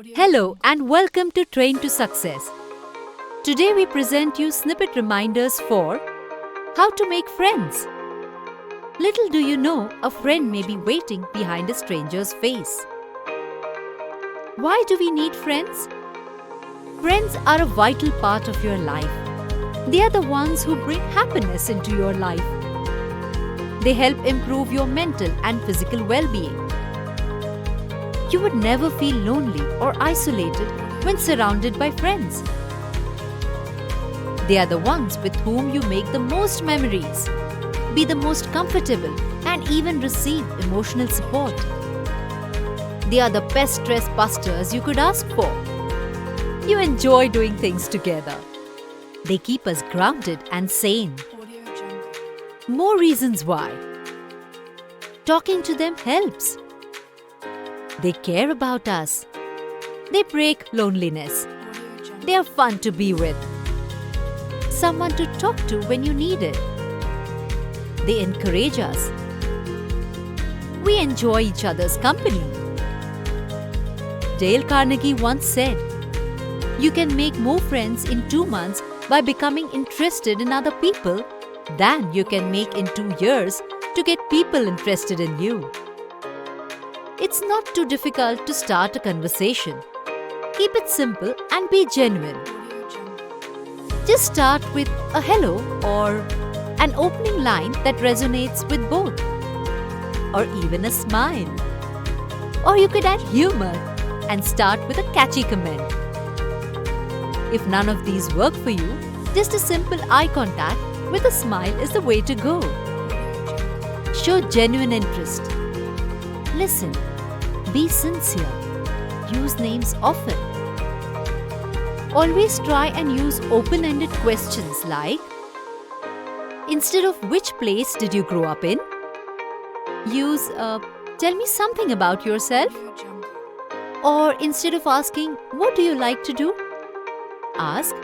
Hello and welcome to Train to Success. Today we present you snippet reminders for how to make friends. Little do you know, a friend may be waiting behind a stranger's face. Why do we need friends? Friends are a vital part of your life. They are the ones who bring happiness into your life. They help improve your mental and physical well-being. You would never feel lonely or isolated when surrounded by friends. They are the ones with whom you make the most memories, be the most comfortable, and even receive emotional support. They are the best stress busters you could ask for. You enjoy doing things together. They keep us grounded and sane. More reasons why. Talking to them helps. They care about us. They break loneliness. They are fun to be with. Someone to talk to when you need it. They encourage us. We enjoy each other's company. Dale Carnegie once said, "You can make more friends in 2 months by becoming interested in other people than you can make in 2 years to get people interested in you." It's not too difficult to start a conversation. Keep it simple and be genuine. Just start with a hello or an opening line that resonates with both, or even a smile. Or you could add humor and start with a catchy comment. If none of these work for you, just a simple eye contact with a smile is the way to go. Show genuine interest. Listen. Be sincere. Use names often. Always try and use open-ended questions like, instead of "which place did you grow up in?" use "tell me something about yourself." Or instead of asking "what do you like to do?" ask,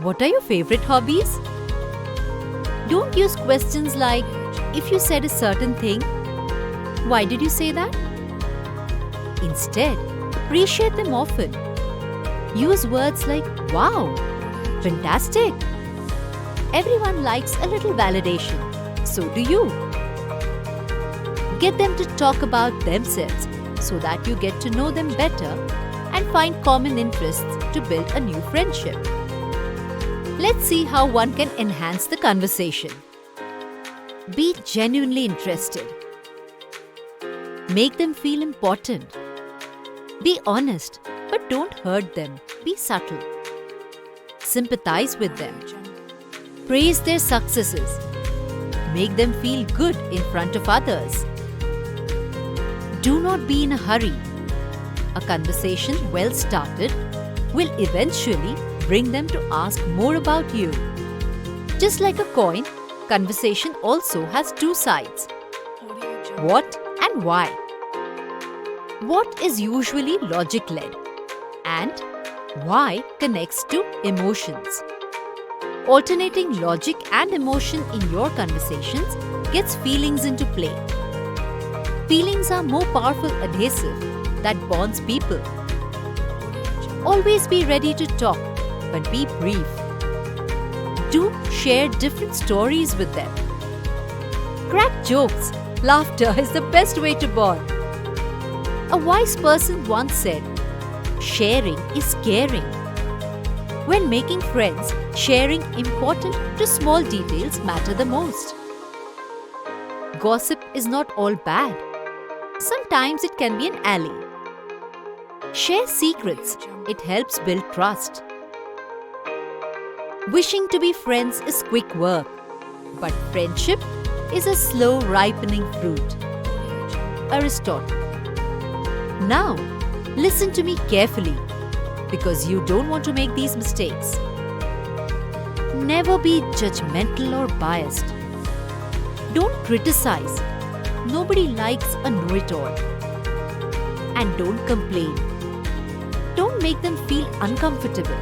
"what are your favorite hobbies?" Don't use questions like, "if you said a certain thing, why did you say that?" Instead, appreciate them often. Use words like "wow," "fantastic." Everyone likes a little validation. So do you. Get them to talk about themselves so that you get to know them better and find common interests to build a new friendship. Let's see how one can enhance the conversation. Be genuinely interested. Make them feel important. Be honest, but don't hurt them. Be subtle. Sympathize with them. Praise their successes. Make them feel good in front of others. Do not be in a hurry. A conversation well started will eventually bring them to ask more about you. Just like a coin, conversation also has 2 sides. What and why. What is usually logic-led, and why connects to emotions. Alternating logic and emotion in your conversations gets feelings into play. Feelings are more powerful adhesive that bonds people. Always be ready to talk, but be brief. Do share different stories with them. Crack jokes. Laughter is the best way to bond. A wise person once said, "Sharing is caring." When making friends, sharing important to small details matter the most. Gossip is not all bad. Sometimes it can be an ally. Share secrets. It helps build trust. Wishing to be friends is quick work, but friendship is a slow ripening fruit. Aristotle. Now, listen to me carefully, because you don't want to make these mistakes. Never be judgmental or biased. Don't criticize. Nobody likes a know-it-all. And don't complain. Don't make them feel uncomfortable.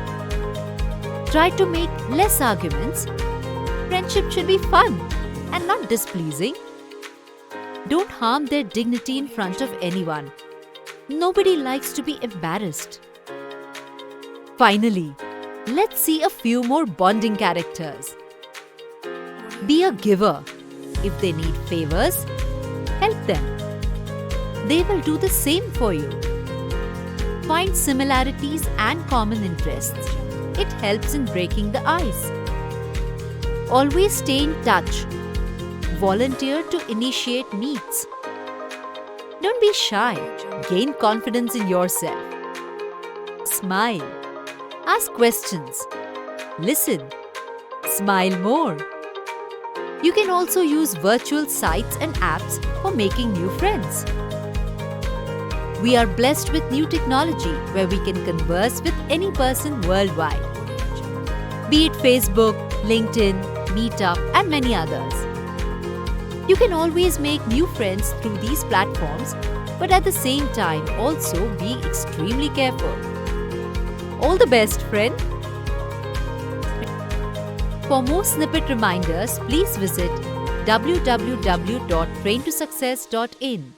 Try to make less arguments. Friendship should be fun and not displeasing. Don't harm their dignity in front of anyone. Nobody likes to be embarrassed. Finally, let's see a few more bonding characters. Be a giver. If they need favors, help them. They will do the same for you. Find similarities and common interests. It helps in breaking the ice. Always stay in touch. Volunteer to initiate meets. Don't be shy. Gain confidence in yourself. Smile. Ask questions. Listen. Smile more. You can also use virtual sites and apps for making new friends. We are blessed with new technology where we can converse with any person worldwide. Be it Facebook, LinkedIn, Meetup, and many others. You can always make new friends through these platforms, but at the same time also be extremely careful. All the best, friend! For more snippet reminders, please visit www.traintosuccess.in.